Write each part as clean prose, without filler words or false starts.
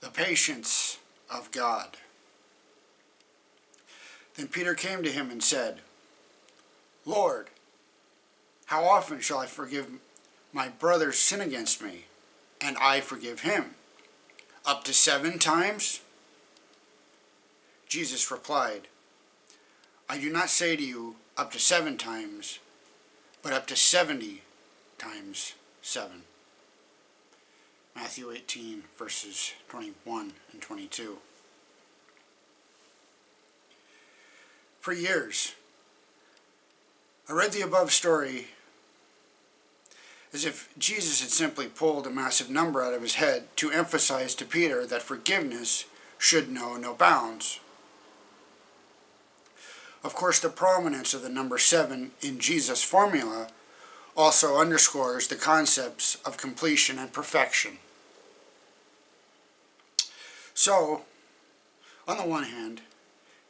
The patience of God. Then Peter came to him and said, Lord, how often shall I forgive my brother's sin against me, and I forgive him? Up to 7 times? Jesus replied, I do not say to you up to 7 times, but up to 70 times 7. Matthew 18, verses 21 and 22. For years, I read the above story as if Jesus had simply pulled a massive number out of his head to emphasize to Peter that forgiveness should know no bounds. Of course, the prominence of the number 7 in Jesus' formula also underscores the concepts of completion and perfection. So, on the one hand,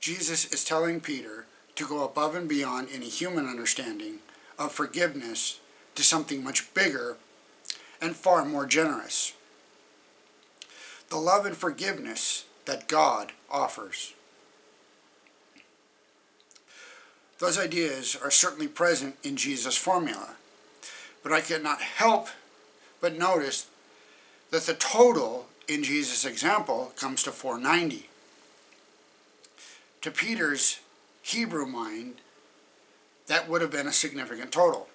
Jesus is telling Peter to go above and beyond any human understanding of forgiveness to something much bigger and far more generous. The love and forgiveness that God offers. Those ideas are certainly present in Jesus' formula, but I cannot help but notice that the total in Jesus' example comes to 490. To Peter's Hebrew mind, that would have been a significant total.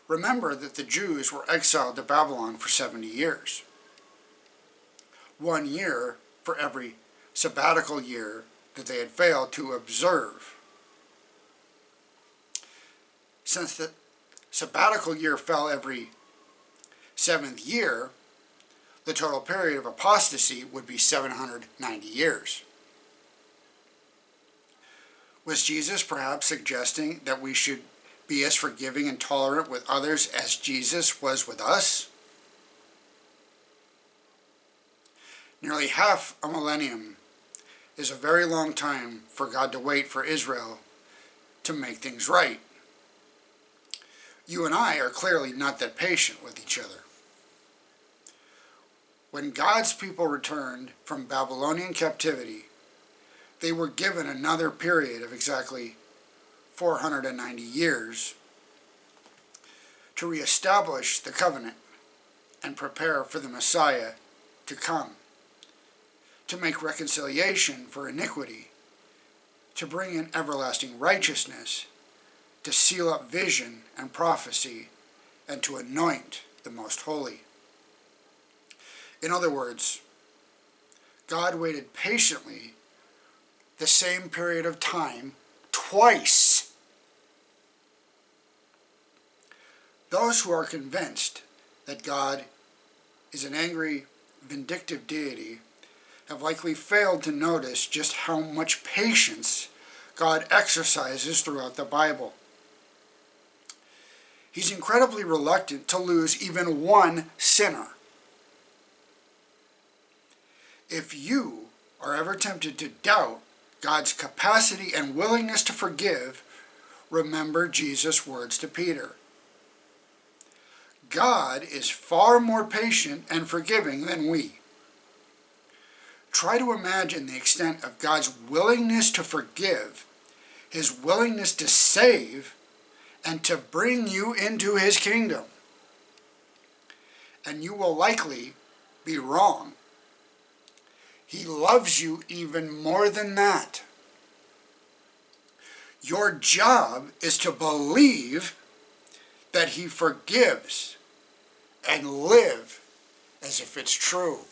Remember that the Jews were exiled to Babylon for 70 years. 1 year for every sabbatical year that they had failed to observe. Since the sabbatical year fell every 7th year, the total period of apostasy would be 790 years. Was Jesus perhaps suggesting that we should be as forgiving and tolerant with others as Jesus was with us? Nearly half a millennium is a very long time for God to wait for Israel to make things right. You and I are clearly not that patient with each other. When God's people returned from Babylonian captivity, they were given another period of exactly 490 years to reestablish the covenant and prepare for the Messiah to come, to make reconciliation for iniquity, to bring in everlasting righteousness, to seal up vision and prophecy, and to anoint the most holy. In other words, God waited patiently the same period of time twice. Those who are convinced that God is an angry, vindictive deity have likely failed to notice just how much patience God exercises throughout the Bible. He's incredibly reluctant to lose even one sinner. If you are ever tempted to doubt God's capacity and willingness to forgive, remember Jesus' words to Peter. God is far more patient and forgiving than we. Try to imagine the extent of God's willingness to forgive, his willingness to save, and to bring you into his kingdom. And you will likely be wrong. He loves you even more than that. Your job is to believe that he forgives and live as if it's true.